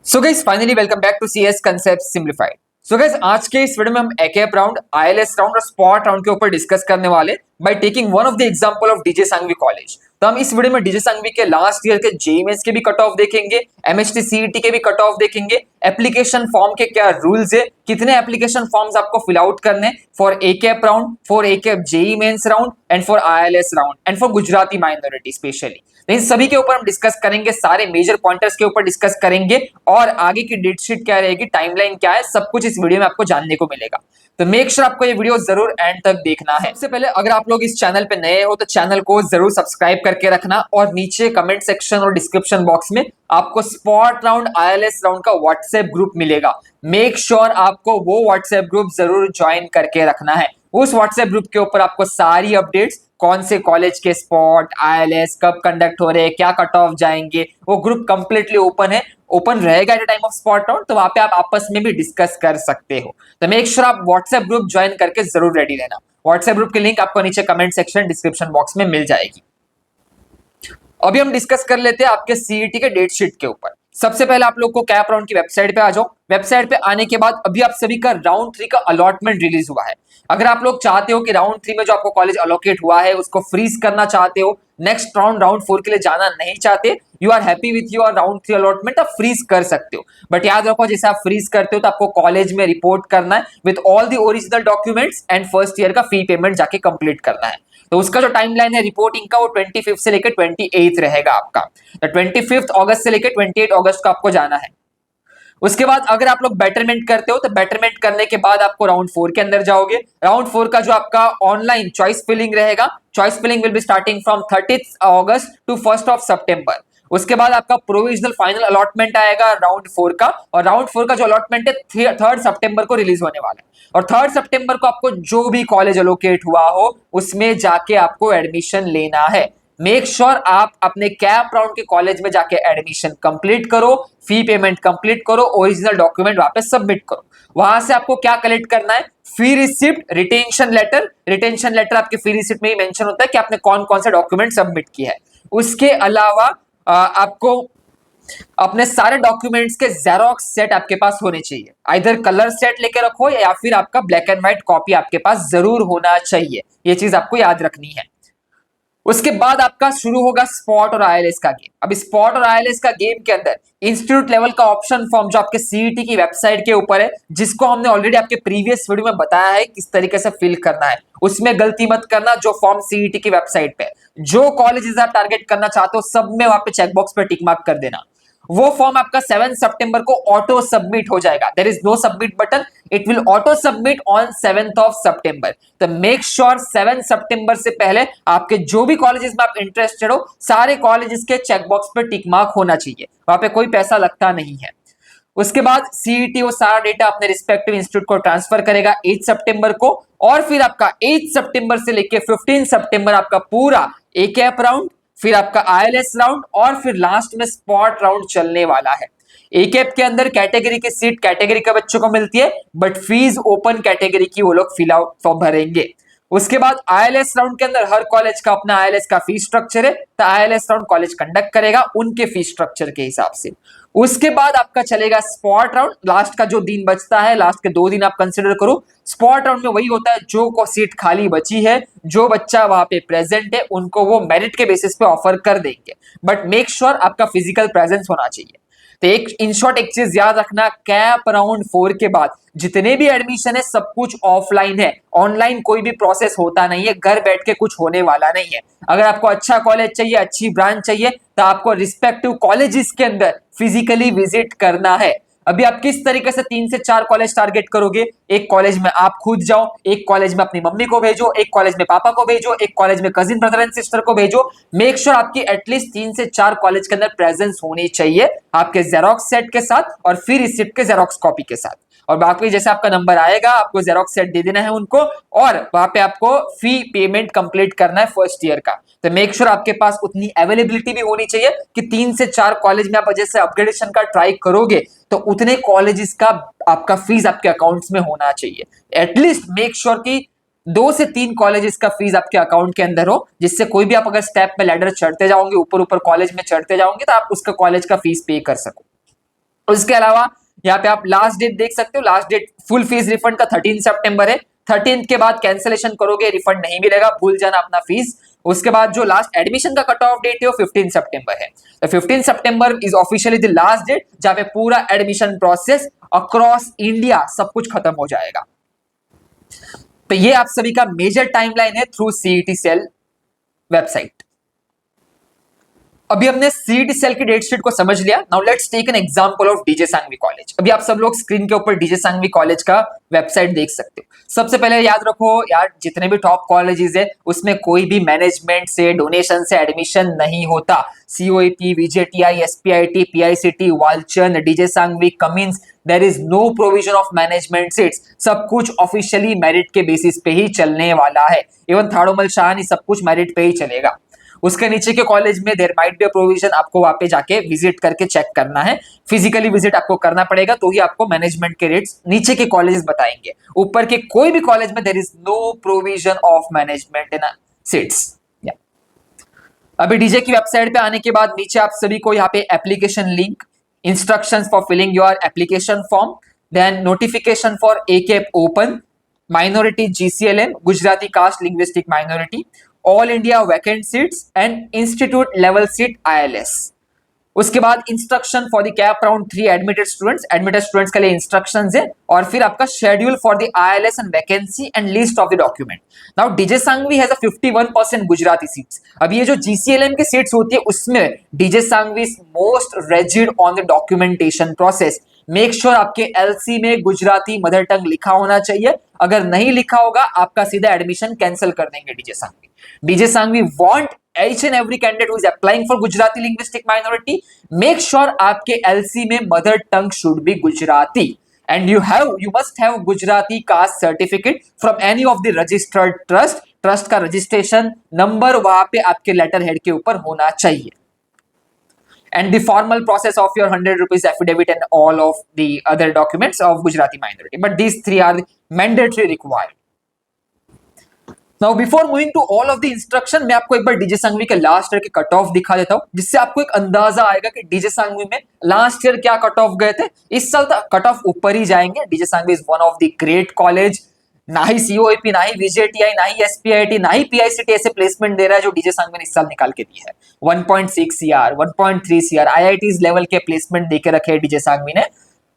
So guys finally welcome back to CS concept simplified. So guys आज के इस video में हम एकएप राउंड, आईएलएस राउंड और स्पॉट राउंड के ऊपर डिस्कस करने वाले by taking one of the example of DJ Sanghvi college. तो हम इस वीडियो में डीजे सांघवी के लास्ट ईयर के जेईई मेंस के भी कट ऑफ देखेंगे, एमएचटी सीईटी के भी कट ऑफ देखेंगे, एप्लीकेशन फॉर्म के क्या रूल्स है, कितने एप्लीकेशन फॉर्म्स आपको फिल आउट करने for ACAP round, for ACAP JEE Mains round and for ILS round and for Gujarati minority specially. इन सभी के ऊपर हम डिस्कस करेंगे, सारे मेजर पॉइंटर्स के ऊपर डिस्कस करेंगे और आगे की डेट शीट क्या रहेगी, टाइमलाइन क्या है, सब कुछ इस वीडियो में आपको जानने को मिलेगा। तो मेक श्योर आपको ये वीडियो जरूर एंड तक देखना है। सबसे पहले अगर आप लोग इस चैनल पे नए हो तो चैनल को जरूर सब्सक्राइब करके रखना और नीचे कमेंट सेक्शन और डिस्क्रिप्शन बॉक्स में आपको स्पॉट राउंड, आईएलएस राउंड का व्हाट्सएप ग्रुप मिलेगा। मेक श्योर आपको वो व्हाट्सएप ग्रुप जरूर ज्वाइन करके रखना है। उस व्हाट्सएप ग्रुप के ऊपर आपको सारी अपडेट्स, कौन से कॉलेज के स्पॉट, आईएलएस कब कंडक्ट हो रहे हैं, क्या कट ऑफ जाएंगे, वो ग्रुप कंप्लीटली ओपन है, ओपन रहेगा at time of spot round. तो वहां पे आप आपस में भी डिस्कस कर सकते हो। तो मेक श्योर आप व्हाट्सएप ग्रुप ज्वाइन करके जरूर रेडी रहना। व्हाट्सएप ग्रुप की लिंक आपको नीचे कमेंट सेक्शन, डिस्क्रिप्शन बॉक्स में मिल जाएगी। अभी हम डिस्कस कर लेते हैं आपके सीईटी के डेट शीट के ऊपर। सबसे पहले आप लोग को कैप राउंड की वेबसाइट पे आ जाओ। वेबसाइट पे आने के बाद अभी आप सभी का राउंड 3 का अलॉटमेंट रिलीज हुआ है। अगर आप लोग चाहते हो कि राउंड 3 में जो आपको कॉलेज अलोकेट हुआ है उसको फ्रीज करना चाहते हो, नेक्स्ट राउंड 4 के लिए जाना नहीं चाहते, you are happy with your round 3 allotment, आप फ्रीज कर सकते हो। बट याद रखो, जैसे आप फ्रीज करते हो तो आपको कॉलेज में रिपोर्ट करना है with all the original documents and first year का फी पेमेंट जाके कंप्लीट करना है। तो उसका जो टाइमलाइन है रिपोर्टिंग का वो 25 से लेकर 28 रहेगा आपका। तो 25 अगस्त से लेकर 28 अगस्त को आपको जाना है। उसके बाद अगर आप लोग बेटरमेंट करते हो तो बेटरमेंट करने के बाद आपको राउंड 4 के अंदर जाओगे। राउंड 4 का जो आपका ऑनलाइन चॉइस फिलिंग रहेगा, choice filling will be starting from 30 August to 1 September. उसके बाद आपका प्रोविजनल फाइनल अलॉटमेंट आएगा राउंड 4 का, और राउंड 4 का जो अलॉटमेंट है 3 सितंबर को रिलीज होने वाला है। और 3 सितंबर को आपको जो भी कॉलेज अलोकेट हुआ हो उसमें जाके आपको एडमिशन लेना है। मेक श्योर आप अपने कैप राउंड के कॉलेज में जाके एडमिशन कंप्लीट करो, फी पेमेंट कंप्लीट करो, ओरिजिनल डॉक्यूमेंट वहां पे सबमिट करो। वहां से आपको क्या कलेक्ट करना है, fee receipt, retention letter. Retention letter आपके फी रिसिप्ट में ही मेंशन होता है कि आपने कौन कौन से डॉक्यूमेंट सबमिट किया है। उसके अलावा आपको अपने सारे डॉक्यूमेंट्स के जेरोक्स सेट आपके पास होने चाहिए। आइदर कलर सेट लेके रखो या फिर आपका ब्लैक एंड व्हाइट कॉपी आपके पास जरूर होना चाहिए। ये चीज आपको याद रखनी है। उसके बाद आपका शुरू होगा स्पॉट और आईएलएस का गेम। अब स्पॉट और आईएलएस का गेम के अंदर इंस्टीट्यूट लेवल का ऑप्शन फॉर्म जो आपके सीईटी की वेबसाइट के ऊपर है, जिसको हमने ऑलरेडी आपके प्रीवियस वीडियो में बताया है किस तरीके से फिल करना है, उसमें गलती मत करना। जो फॉर्म सीईटी की वेबसाइट पे जो कॉलेजेस आप टारगेट करना चाहते हो सब में वहां पे चेकबॉक्स पे टिक मार्क कर देना। वो फॉर्म आपका 7 सितंबर को ऑटो सबमिट हो जाएगा। There is no submit button, it will auto submit on 7th September. तो मेक श्योर 7 सितंबर से पहले आपके जो भी कॉलेजेस में आप इंटरेस्टेड हो सारे कॉलेजेस के चेकबॉक्स पे टिक मार्क होना चाहिए, वहां पे कोई पैसा लगता नहीं है। उसके बाद सीईटी वो सारा डेटा अपने रिस्पेक्टिव इंस्टीट्यूट को ट्रांसफर करेगा 8 सितंबर को, और फिर आपका 8 सितंबर से लेकर 15 सितंबर आपका पूरा एकएप राउंड, फिर आपका आईएलएस राउंड और फिर लास्ट में स्पॉट राउंड चलने वाला है। एकएप के अंदर कैटेगरी की सीट कैटेगरी के बच्चों को मिलती है, बट फीस ओपन कैटेगरी की वो लोग फिल आउट फॉर्म भरेंगे। उसके बाद आईएलएस राउंड के अंदर हर कॉलेज का अपना आईएलएस का फीस स्ट्रक्चर है, तो आईएलएस राउंड कॉलेज कंडक्ट करेगा उनके फीस स्ट्रक्चर के हिसाब से। उसके बाद आपका चलेगा स्पॉट राउंड। लास्ट का जो दिन बचता है, लास्ट के 2 दिन आप कंसिडर करो। स्पॉट राउंड में वही होता है, जो को सीट खाली बची है, जो बच्चा वहां पे प्रेजेंट है उनको वो मेरिट के बेसिस पे ऑफर कर देंगे, बट मेक श्योर आपका फिजिकल प्रेजेंस होना चाहिए। तो एक इन शॉर्ट एक चीज याद रखना, कैप राउंड 4 के बाद जितने भी एडमिशन है सब कुछ ऑफलाइन है, ऑनलाइन कोई भी प्रोसेस होता नहीं है, घर बैठ के कुछ होने वाला नहीं है। अगर आपको अच्छा कॉलेज चाहिए, अच्छी ब्रांच चाहिए, तो आपको रिस्पेक्टिव कॉलेजेस के अंदर फिजिकली विजिट करना है। अभी आप किस तरीके से 3 से 4 कॉलेज टारगेट करोगे, एक कॉलेज में आप खुद जाओ, एक कॉलेज में अपनी मम्मी को भेजो, एक कॉलेज में पापा को भेजो, एक कॉलेज में कजिन ब्रदर एंड सिस्टर को भेजो। मेक श्योर आपकी एटलीस्ट 3 से 4 कॉलेज के अंदर प्रेजेंस होनी चाहिए आपके जेरोक्स सेट के साथ और फिर रिसिप्ट के जेरोक्स कॉपी के साथ। और बाकी जैसे आपका नंबर आएगा आपको जेरोक्स सेट दे देना है उनको, और वहां पे आपको फी पेमेंट कंप्लीट करना है फर्स्ट ईयर का। तो मेक श्योर आपके पास उतनी अवेलेबिलिटी भी होनी चाहिए कि 3 से 4 कॉलेज में आप जैसे अपग्रेडेशन का ट्राई करोगे तो उतने कॉलेजेस का आपका फीस आपके अकाउंट्स में होना चाहिए। एटलीस्ट मेक श्योर कि 2 से 3 कॉलेजेस का फीस आपके अकाउंट के अंदर हो, जिससे कोई भी आप अगर स्टेप में लैडर चढ़ते जाओगे, ऊपर ऊपर कॉलेज में चढ़ते जाओगे, तो आप उसका कॉलेज का फीस पे कर सको। उसके अलावा यहाँ पे आप लास्ट डेट देख सकते हो, last date full fees refund का 13 सितंबर है। 13 के बाद कैंसिलेशन करोगे रिफंड नहीं मिलेगा, भूल जाना अपना फीस। उसके बाद जो लास्ट एडमिशन का कट ऑफ डेट है वो 15 सितंबर है। तो 15 September is officially the last date जहां पे पूरा एडमिशन प्रोसेस अक्रॉस इंडिया सब कुछ खत्म हो जाएगा। तो ये आप सभी का मेजर टाइमलाइन है थ्रू सीईटी सेल वेबसाइट। अभी हमने सीईटी सेल की डेट शीट को समझ लिया। Now let's take an example of DJ Sanghvi college. अभी आप सब लोग स्क्रीन के ऊपर डीजे सांघवी कॉलेज का वेबसाइट देख सकते हो। सबसे पहले याद रखो यार, जितने भी टॉप कॉलेजेस है उसमें कोई भी मैनेजमेंट से डोनेशन से एडमिशन नहीं होता। COEP, VJTI, SPIT, PICT, Walchand, DJ Sanghvi, Cummins, there is no provision of management seats. सब कुछ ऑफिशियली मेरिट के बेसिस पे ही चलने वाला है। इवन थाड़ोमल शाह सब कुछ मेरिट पे ही चलेगा। उसके नीचे के कॉलेज में देयर माइट बी प्रोविजन, आपको वहां पे जाके विजिट करके चेक करना है। फिजिकली विजिट आपको करना पड़ेगा तो ही आपको मैनेजमेंट के रेट्स नीचे के कॉलेजेस बताएंगे। ऊपर के कोई भी कॉलेज में there is no provision of management in seats. अभी डीजे की वेबसाइट पे आने के बाद नीचे आप सभी को यहाँ पे application link, instructions for filling your application form, then notification for ACAP open, minority GCLM, Gujarati caste linguistic minority, all India vacant seats and institute level seat ILS. उसके बाद instruction for the CAP round 3 admitted students के लिए instructions है, और फिर आपका schedule for the ILS and vacancy and list of the document. Now DJ Sanghvi has a 51% Gujarati seats. अब ये जो जीसीएलएम की सीट्स होती है उसमें DJ Sanghvi is most rigid on the documentation process. Make sure आपके एलसी में गुजराती मदर टंग लिखा होना चाहिए। अगर नहीं लिखा होगा आपका सीधा एडमिशन कैंसिल कर देंगे DJ Sanghvi. DJ Sanghvi want each and every candidate who is applying for Gujarati linguistic minority, make sure आपके LC में mother tongue should be Gujarati and you must have Gujarati caste certificate from any of the registered trust का registration number वहां पे आपके letter head के ऊपर होना चाहिए। And the formal process of your 100 rupees affidavit and all of the other documents of Gujarati minority, but these three are mandatory required. Now before moving to all of the instruction, मैं आपको एक बार DJ Sanghvi के last year के cut of दिखा देता हूं, जिससे आपको एक अंदाजा आएगा कि डीजे सांघवी में लास्ट ईयर क्या कट ऑफ गए थे। इस साल तक कट ऑफ ऊपर ही जाएंगे। DJ Sanghvi is one of the great college. ना ही सीओईपी, ना ही वीजेटीआई, ना ही एसपीआईटी, ना ही पीआईसीटी ऐसे प्लेसमेंट दे रहा है जो डीजे सांघवी ने इस साल निकाल के दी है। 1.6 सीआर, 1.3 सीआर आईआईटीज लेवल के प्लेसमेंट देके रखे हैं डीजे सांघवी ने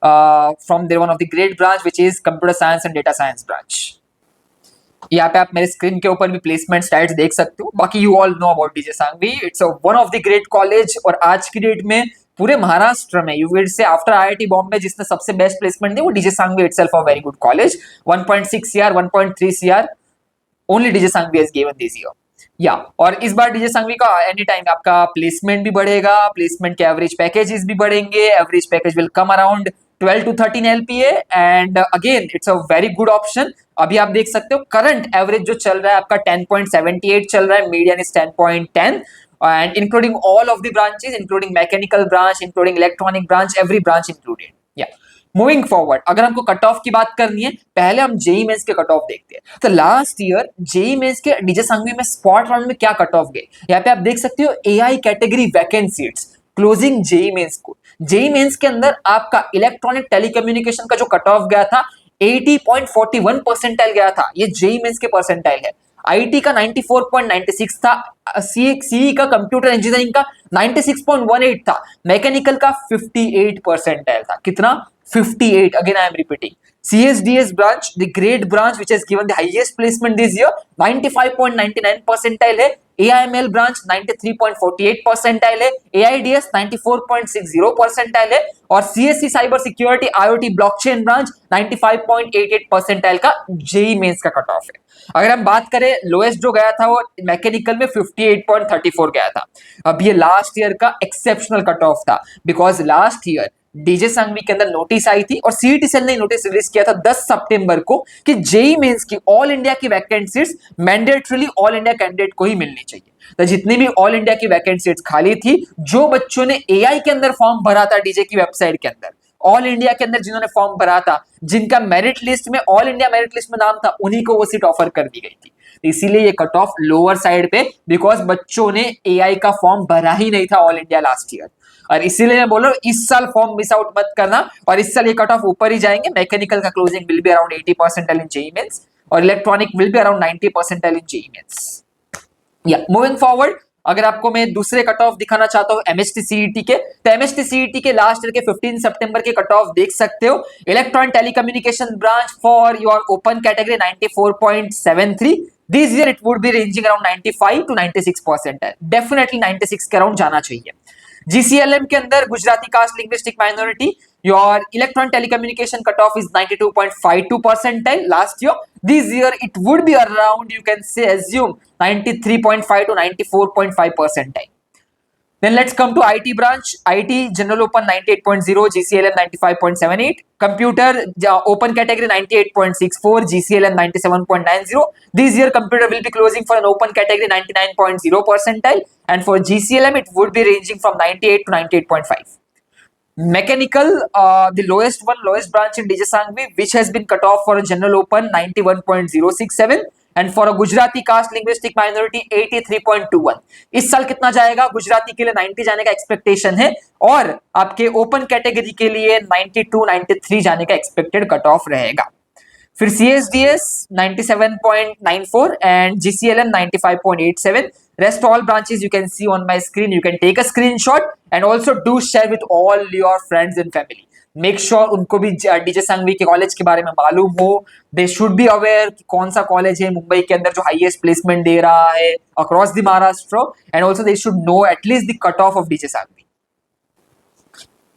from there one of the great branch which is computer science and data science branch. यहाँ पे आप मेरे स्क्रीन के ऊपर भी प्लेसमेंट स्टैट्स देख सकते हो। बाकी you all know about DJ Sanghvi, it's one of the great college. और आज की डेट में पूरे महाराष्ट्र में you will see after IIT Bombay जिसने सबसे बेस्ट प्लेसमेंट दी वो DJ Sanghvi itself a very good college. 1.6 CR, 1.3 CR only DJ Sanghvi has given this year. और इस बार डीजे सांघवी का एनी टाइम आपका प्लेसमेंट भी बढ़ेगा, प्लेसमेंट के एवरेज पैकेजेस भी बढ़ेंगे। Average package will come around 12 to 13 LPA and again it's a very good option. अभी आप देख सकते हो करंट एवरेज जो चल रहा है आपका 10.78 चल रहा है, median is 10.10 and including all of the branches, including mechanical branch, including electronic branch, every branch included. Yeah. Moving forward, अगर हमको कट ऑफ की बात करनी है, पहले हम जेई मेंस के कट ऑफ देखते हैं। तो लास्ट ईयर जेई मेंस के डीजे सांघवी में स्पॉट राउंड में क्या कट ऑफ गए, यहाँ पे आप देख सकते हो AI category vacant seats closing JEE mains को। जेई मेंस के अंदर आपका इलेक्ट्रॉनिक टेलीकम्युनिकेशन का जो कट ऑफ गया था 80.41 परसेंटाइल गया था, ये जेई मेंस के परसेंटाइल है। आईटी का 94.96 था, सीई का कंप्यूटर इंजीनियरिंग का 96.18 था, मैकेनिकल का 58 परसेंटाइल था। कितना? 58। Again I am repeating, CSDS branch, the great branch which has given the highest placement this year, 95.99 percentile है। AIML branch 93.48 percentile है। AIDS 94.60 percentile है। और CSC cyber security IoT blockchain branch 95.88 percentile का JEE mains का cut of है। अगर हम बात करें लोएस्ट जो गया था वो मैकेनिकल में 58.34 गया था। अब ये लास्ट ईयर का एक्सेप्शनल कट ऑफ था because last year DJ Sanghvi के अंदर नोटिस आई थी और सीईटी सेल ने नोटिस रिलीज किया था 10 सितंबर को कि जेई मेंस की ऑल इंडिया की vacant seats mandatorily all India candidate को ही मिलनी चाहिए। तो जितनी भी ऑल इंडिया की वैकेंट सीट्स खाली थी, जो बच्चों ने एआई के अंदर फॉर्म भरा था डीजे की वेबसाइट के अंदर, ऑल इंडिया के अंदर जिन्होंने फॉर्म भरा था, जिनका मेरिट लिस्ट में ऑल इंडिया मेरिट लिस्ट में नाम था, उन्हीं को वो सीट ऑफर कर दी गई थी। तो इसीलिए ये कट ऑफ लोअर साइड पे बिकॉज बच्चों ने एआई का फॉर्म भरा ही नहीं था ऑल इंडिया लास्ट ईयर। और इसीलिए मैं बोल रहा हूँ इस साल फॉर्म मिस आउट मत करना, और इस साल ये कट ऑफ ऊपर ही जाएंगे। मैकेनिकल का closing will be around 80 percentile in JEE Mains, और electronic will be around 90 percentile in JEE Mains. या मूविंग फॉरवर्ड, अगर आपको मैं दूसरे कट ऑफ दिखाना चाहता हूँ एमएसटी सीईटी के, तो एमएसटी सीईटी के लास्ट ईयर के 15 सितंबर के कट ऑफ देख सकते हो। Electronic telecommunication branch for your open category 94.73, this year it would be ranging around 95 to 96 percentile, definitely 96 के अराउंड जाना चाहिए। GCLM के अंदर Gujarati caste linguistic minority, your electronic telecommunication cut off is 92.52 percentile last year. This year it would be around, you can say, assume 93.5 to 94.5 percentile. Then let's come to IT branch. IT general open 98.0, GCLM 95.78, computer open category 98.64, GCLM 97.90. This year computer will be closing for an open category 99.0 percentile, and for GCLM it would be ranging from 98 to 98.5. Mechanical, the lowest branch in DJ Sanghvi, which has been cut off for a general open 91.067, and for a Gujarati caste linguistic minority 83.21. इस साल कितना जाएगा? गुजराती के लिए 90 जाने का expectation है, और आपके ओपन कैटेगरी के लिए 92 93 जाने का एक्सपेक्टेड कट ऑफ रहेगा। फिर CSDS 97.94 and GCLM 95.87. Rest all branches you can see on my screen. You can take a screenshot and also do share with all your friends and family. Make sure उनको भी DJ Sanghvi के college के बारे में मालूम हो। They should be aware कि कौन सा कॉलेज है मुंबई के अंदर जो हाईएस्ट प्लेसमेंट दे रहा है across the Maharashtra, and also they should know at least the cut off of DJ Sanghvi.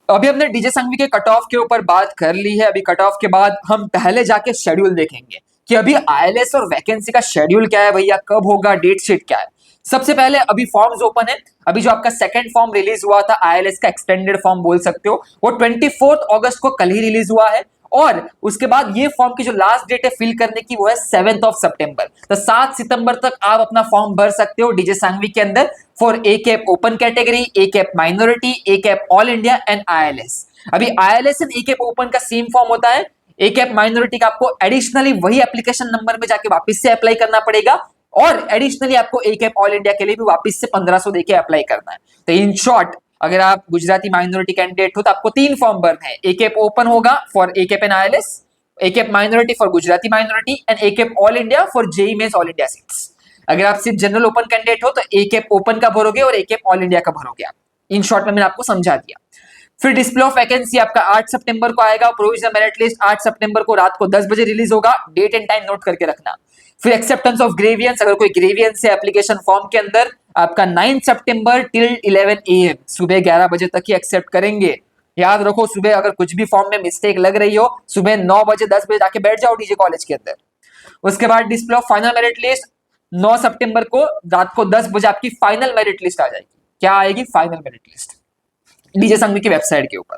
अभी हमने डीजे संघवी के कट ऑफ के ऊपर बात कर ली है। अभी कट ऑफ के बाद हम पहले जाके शेड्यूल देखेंगे कि अभी आईएलएस और वैकेंसी का शेड्यूल क्या है भैया, कब होगा, डेट शीट क्या है। सबसे पहले अभी फॉर्म्स ओपन है। अभी जो आपका सेकंड फॉर्म रिलीज हुआ था आईएलएस का, एक्सटेंडेड फॉर्म बोल सकते हो, वो 24 अगस्त को कल ही रिलीज हुआ है, और उसके बाद ये फॉर्म की जो लास्ट डेट है फिल करने की वो है 7 सितंबर। तो 7 सितंबर तक आप अपना फॉर्म भर सकते हो डीजे संघवी के अंदर for A CAP open category, A CAP minority, A CAP all India and ILS. अभी ILS and A CAP open का सेम फॉर्म होता है। ए कैप माइनॉरिटी का आपको एडिशनली वही एप्लीकेशन नंबर में जाके वापस से अप्लाई करना पड़ेगा, और एडिशनली आपको ए कैप ऑल इंडिया के लिए भी वापस से 1500 देके अप्लाई करना है। तो इन शॉर्ट, अगर आप गुजराती माइनॉरिटी कैंडिडेट हो तो आपको 3 फॉर्म भरने हैं। ए कैप ओपन होगा for A CAP and ILS, a CAP minority for Gujarati minority, and A CAP all India for JEE Mains all India seats. अगर आप सिर्फ जनरल ओपन कैंडिडेट हो तो ए कैप ओपन का भरोगे और ए कैप ऑल इंडिया का भरोगे आप। इन शॉर्ट में मैंने आपको समझा दिया। फिर डिस्प्ले ऑफ वैकेंसी आपका 8 सितंबर को आएगा। प्रोविजनल मेरिट लिस्ट 8 सितंबर को रात को 10 बजे रिलीज होगा। डेट एंड टाइम नोट करके रखना। फिर एक्सेप्टेंस ऑफ ग्रेवियंस, अगर कोई ग्रेवियंस है एप्लीकेशन फॉर्म के अंदर, आपका 9 सितंबर टिल 11 AM, सुबह 11 बजे तक ही एक्सेप्ट करेंगे। याद रखो, सुबह अगर कुछ भी फॉर्म में मिस्टेक लग रही हो, सुबह 9 बजे 10 बजे जाके बैठ जाओ डीजे कॉलेज के अंदर। उसके बाद display of final merit list 9 सितंबर को रात को 10 बजे आपकी फाइनल मेरिट लिस्ट आ जाएगी। क्या आएगी? Final merit list DJ Sanghvi की वेबसाइट के ऊपर।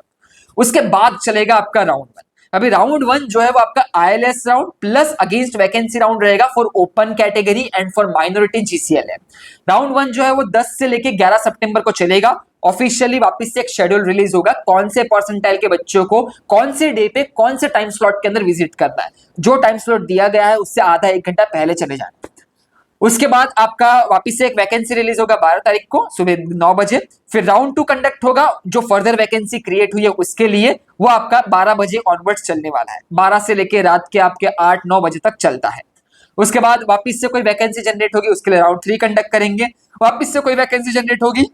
उसके बाद चलेगा आपका राउंड 1। अभी राउंड 1 जो है वो आपका ILS round plus against vacancy round रहेगा for open category and for minority GCLM. Round 1 जो है वो 10 से लेके 11 सितंबर को चलेगा। ऑफिशियली वापस से एक शेड्यूल रिलीज होगा कौन से परसेंटाइल के बच्चों को कौन से डे पे कौन से टाइम स्लॉट के अंदर विजिट करना है। जो टाइम स्लॉट दिया गया है उससे आधा 1 घंटा पहले चले जाना। उसके बाद आपका वापस से एक वैकेंसी रिलीज होगा 12 तारीख को सुबह 9 बजे। फिर राउंड 2 कंडक्ट होगा, जो फर्दर वैकेंसी क्रिएट हुई है उसके लिए, वो आपका 12 बजे ऑनवर्ड्स चलने वाला है। 12 से लेके रात के आपके 8-9 बजे तक चलता है। उसके बाद वापस से कोई वैकेंसी जनरेट होगी, उसके लिए राउंड 3 कंडक्ट करेंगे। वापस से कोई वैकेंसी जनरेट होगी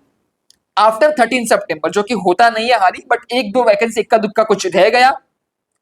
आफ्टर 13 सितंबर, जो कि होता नहीं है हाली, बट 1-2 वैकेंसी इक्का दुक्का कुछ रह गया,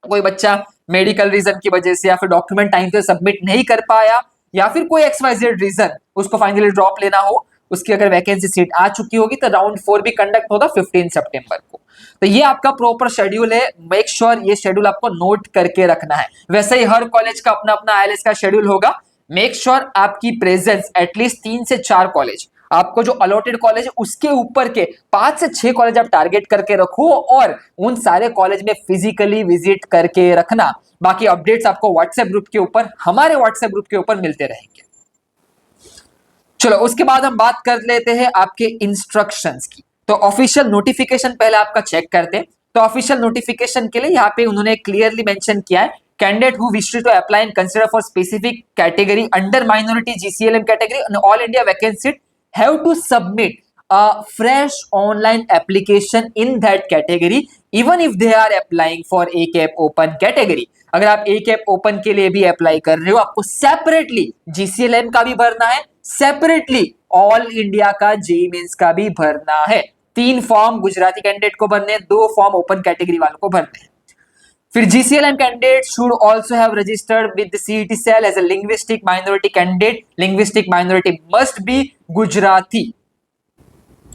कोई बच्चा मेडिकल रीजन की वजह से या फिर डॉक्यूमेंट टाइम पे सबमिट नहीं कर पाया या फिर कोई XYZ रीजन उसको फाइनली ड्रॉप लेना हो, उसकी अगर वैकेंसी सीट आ चुकी होगी तो राउंड 4 भी कंडक्ट होगा 15 सितंबर को। तो ये आपका प्रॉपर शेड्यूल है। मेक श्योर ये शेड्यूल आपको नोट करके रखना है। वैसे ही हर कॉलेज का अपना अपना आईएलएस का शेड्यूल होगा। मेक श्योर आपकी प्रेजेंस एटलीस्ट 3 से 4 कॉलेज, आपको जो अलॉटेड कॉलेज है उसके ऊपर के 5 से 6 कॉलेज आप टारगेट करके रखो और उन सारे कॉलेज में फिजिकली विजिट करके रखना। बाकी अपडेट्स आपको व्हाट्सएप ग्रुप के ऊपर, हमारे व्हाट्सएप ग्रुप के ऊपर मिलते रहेंगे। चलो उसके बाद हम बात कर लेते हैं आपके इंस्ट्रक्शंस की। तो ऑफिशियल नोटिफिकेशन पहले आपका चेक करते हैं। तो ऑफिशियल नोटिफिकेशन के लिए यहाँ पे उन्होंने क्लियरली मेंशन किया है, candidate who wish to apply and consider for specific category under minority GCLM category all India vacancy have to submit a fresh online application in that category even if they are applying for ACAP open category. अगर आप ACAP open के लिए भी apply कर रहे हो, आपको separately GCLM का भी भरना है, सेपरेटली ऑल इंडिया का जेईई मेंस का भी भरना है। 3 फॉर्म गुजराती कैंडिडेट को भरने हैं, 2 फॉर्म ओपन कैटेगरी वालों को भरने हैं। फिर GCLM candidate should also have registered with the CET cell as a linguistic minority candidate. Linguistic minority must be Gujarati.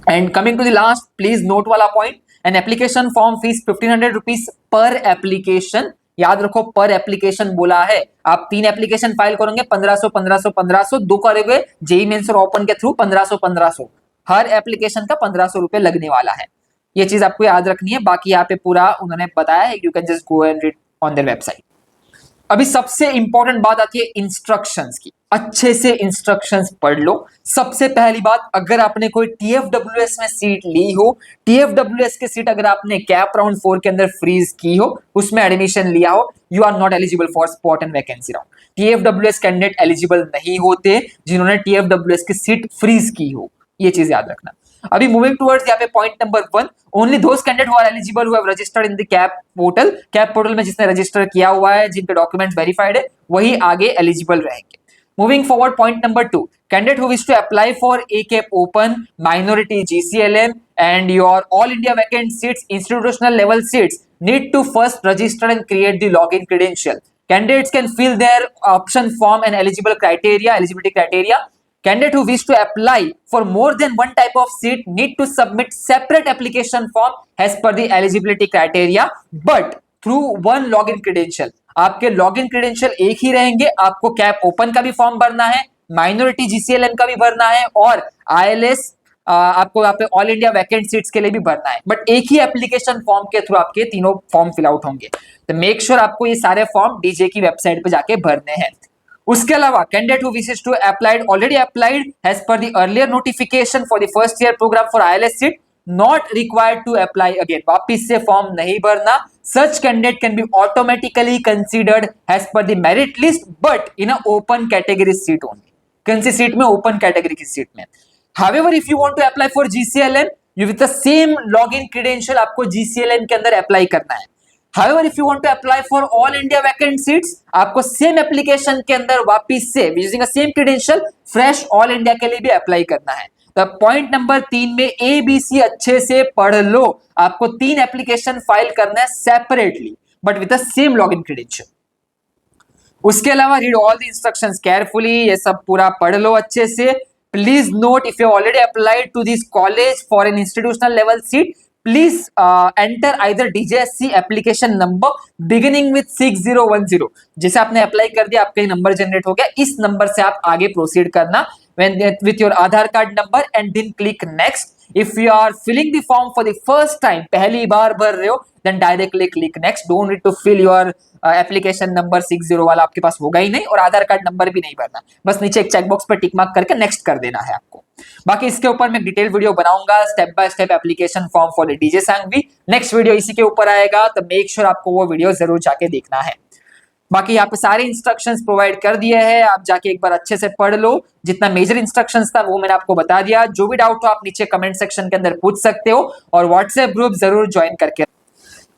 And coming to the last, please note वाला point, an application form fees 1500 rupees per application. याद रखो पर application बोला है, आप 3 application file करोगे 1500 1500 1500, 2 करोगे JEE Mains और ओपन के थ्रू 1500 1500, हर एप्लीकेशन का 1500 रुपए लगने वाला है। ये चीज आपको याद रखनी है। बाकी यहाँ पे पूरा उन्होंने बताया है, you can just go and read on their website. अभी सबसे इंपॉर्टेंट बात आती है इंस्ट्रक्शंस की। अच्छे से इंस्ट्रक्शंस पढ़ लो। सबसे पहली बात, अगर आपने कोई TFWS में सीट ली हो, TFWS की सीट अगर आपने कैप राउंड 4 के अंदर फ्रीज की हो, उसमें एडमिशन लिया हो, you are not eligible for spot and vacancy round. TFWS candidate eligible नहीं होते जिन्होंने TFWS की सीट फ्रीज की हो, ये चीज याद रखना। अभी मूविंग टुवर्ड्स यहाँ पे point number 1, only those candidate who are eligible who have registered in the CAP portal. CAP portal में जिसने रजिस्टर किया हुआ है, जिनके डॉक्यूमेंट्स वेरीफाइड है, वही आगे एलिजिबल रहेंगे। Moving forward, point number 2, candidate who wish to apply for ACAP open, minority GCLM and your all India vacant seats, institutional level seats, need to first register and create the login credential. Candidates can fill their option form and eligibility criteria. Candidate who wish to apply for more than one type of seat need to submit separate application form as per the eligibility criteria, but through one login credential. आपके login credential एक ही रहेंगे। आपको cap open का भी form भरना है, minority GCLM का भी भरना है, और ILS आपको यहाँ पे ऑल इंडिया वैकेंट सीट्स के लिए भी भरना है, बट एक ही एप्लीकेशन फॉर्म के थ्रू आपके तीनों फॉर्म फिल आउट होंगे। तो मेक श्योर आपको ये सारे फॉर्म डीजे की वेबसाइट पे जाके भरने हैं। उसके अलावा candidate who wishes to applied already applied as per the earlier notification for the first year programme for ILS seat, not required to apply again. वापिस से फॉर्म नहीं भरना। Such candidate can be automatically considered as per the merit list, but in a open category seat only. कौन सी seat में? Open category की seat में। However, if you want to apply for GCLM, you with the same login credential आपको GCLM के अंदर apply करना है। However, if you want to apply for all India vacant seats, आपको same application के अंदर वापिस से using a same credential fresh all India के लिए भी अप्लाई करना है। तो पॉइंट नंबर 3 में ABC अच्छे से पढ़ लो। आपको 3 एप्लीकेशन फाइल करना है separately, but with the same login credential. उसके अलावा read all the instructions carefully, ये सब पूरा पढ़ लो अच्छे से। Please note, if you already applied to this college for an institutional level seat, please enter either DJSC application number beginning with 6010। जैसे आपने अप्लाई कर दिया, आपका नंबर जनरेट हो गया, इस नंबर से आप आगे प्रोसीड करना with your Aadhaar card number and then click next. If you are filling the form for the first time, पहली बार भर रहे हो, then directly click next. Don't need to fill your application number 60 वाला, आपके पास होगा ही नहीं, और आधार कार्ड नंबर भी नहीं भरना। बस नीचे एक चेकबॉक्स पर टिक मार्क करके नेक्स्ट कर देना है आपको। बाकी इसके ऊपर मैं डिटेल वीडियो बनाऊंगा, step by step application form for DJ Sanghvi. Next video इसी के ऊपर आएगा, तो मेक श्योर आपको वो वीडियो जरूर जाके देखना है। बाकी यहाँ पे सारे इंस्ट्रक्शंस प्रोवाइड कर दिए हैं, आप जाके एक बार अच्छे से पढ़ लो। जितना मेजर इंस्ट्रक्शंस था वो मैंने आपको बता दिया। जो भी डाउट हो आप नीचे कमेंट सेक्शन के अंदर पूछ सकते हो, और व्हाट्सएप ग्रुप जरूर ज्वाइन करके।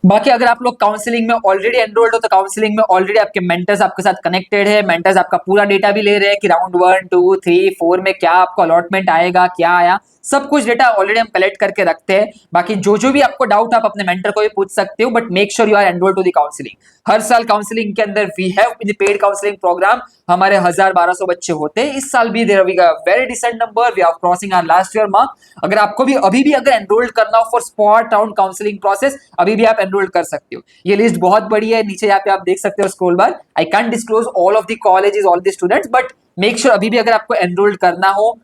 बाकी अगर आप लोग काउंसलिंग में ऑलरेडी एनरोल्ड हो, तो काउंसलिंग में ऑलरेडी आपके मेंटर्स आपके साथ कनेक्टेड है। मेंटर्स आपका पूरा डेटा भी ले रहे हैं कि राउंड 1, 2, 3, 4 में क्या आपको अलॉटमेंट आएगा, क्या आया, सब कुछ डेटा ऑलरेडी हम कलेक्ट करके रखते हैं। बाकी जो भी आपको डाउट, आप अपने मेंटर को भी पूछ सकते हो, but make sure you are enrolled to the counselling. हर साल काउंसलिंग के अंदर we have the paid counselling program, हमारे 1000-1200 बच्चे होते हैं। इस साल भी there we got very decent number, we are crossing our last year mark. अगर आपको भी अभी भी अगर एनरोल्ड करना हो for spot round counselling process, अभी भी आप एनरोल्ड कर सकते हो। ये लिस्ट बहुत बड़ी है, नीचे यहाँ पे आप देख सकते हो scroll bar. I can disclose all of the colleges, all the students, but make sure अभी भी अगर आपको एनरोल्ड करना हो,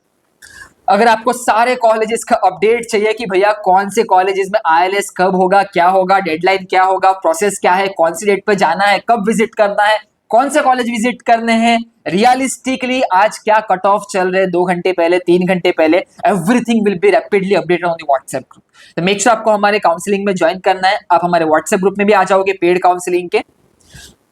अगर आपको सारे कॉलेजेस का अपडेट चाहिए कि भैया कौन से कॉलेजेस में ILS कब होगा, क्या होगा, डेडलाइन क्या होगा, प्रोसेस क्या है, कौन सी डेट पे जाना है, कब विजिट करना है, कौन से कॉलेज विजिट करने हैं, रियलिस्टिकली आज क्या कट ऑफ चल रहे हैं 2 घंटे पहले, 3 घंटे पहले, everything will be rapidly updated on the WhatsApp group. तो मेक श्योर आपको हमारे काउंसलिंग में ज्वाइन करना है। आप हमारे व्हाट्सएप ग्रुप में भी आ जाओगे पेड काउंसलिंग के।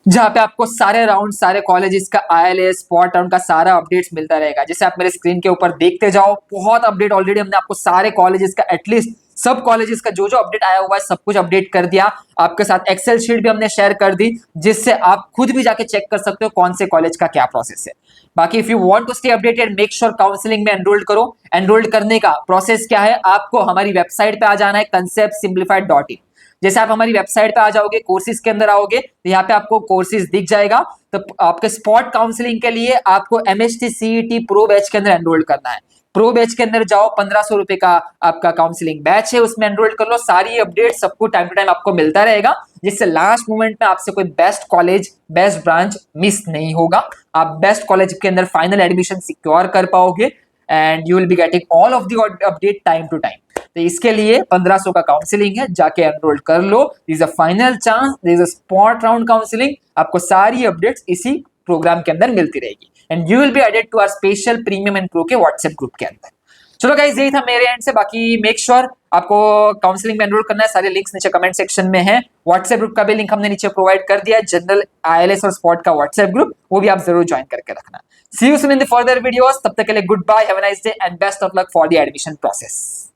जहाँ पे आपको सारे राउंड, सारे कॉलेजेस का ILS स्पॉट राउंड का सारा अपडेट्स मिलता रहेगा। जैसे आप मेरे स्क्रीन के ऊपर देखते जाओ, बहुत अपडेट ऑलरेडी हमने आपको सारे कॉलेजेस का, एटलीस्ट सब कॉलेजेस का जो जो अपडेट आया हुआ है सब कुछ अपडेट कर दिया। आपके साथ एक्सेल शीट भी हमने शेयर कर दी, जिससे आप खुद भी जाके चेक कर सकते हो कौन से कॉलेज का क्या प्रोसेस है। बाकी if you want to stay updated, make sure counselling में एनरोल्ड करो। एनरोल्ड करने का प्रोसेस क्या है, आपको हमारी वेबसाइट पे आ जाना है conceptsimplified.in। जैसे आप हमारी वेबसाइट पे आ जाओगे, कोर्सेज के अंदर आओगे, तो यहाँ पे आपको कोर्सेज दिख जाएगा। तो आपके स्पॉट काउंसलिंग के लिए आपको MHT CET प्रो बैच के अंदर एनरोल करना है। प्रो बैच के अंदर जाओ, 1500 रुपए का आपका काउंसलिंग बैच है, उसमें एनरोल कर लो। सारी अपडेट सबको टाइम टू टाइम आपको मिलता रहेगा, जिससे लास्ट मोमेंट में आपसे कोई best college, best branch miss नहीं होगा। आप बेस्ट कॉलेज के अंदर फाइनल एडमिशन सिक्योर कर पाओगे and you will be getting all of the update time to time. तो इसके लिए 1500 का काउंसलिंग है, जाके एनरोल कर लो। This a final chance, this a spot round counselling. आपको सारी अपडेट्स इसी प्रोग्राम के अंदर मिलती रहेगी and you will be added to our special premium and pro के व्हाट्सएप ग्रुप के अंदर। चलो गाइस, यही था मेरे एंड से। बाकी मेक श्योर आपको काउंसलिंग में एनरोल करना है। सारे लिंक्स नीचे कमेंट सेक्शन में है। व्हाट्सएप ग्रुप का भी लिंक हमने नीचे प्रोवाइड कर दिया है, जनरल ILS और स्पॉट का व्हाट्सएप ग्रुप, वो भी आप जरूर ज्वाइन करके रखना। See you soon in the further videos. तब तक के लिए good bye, have a nice day and best of luck for the admission process.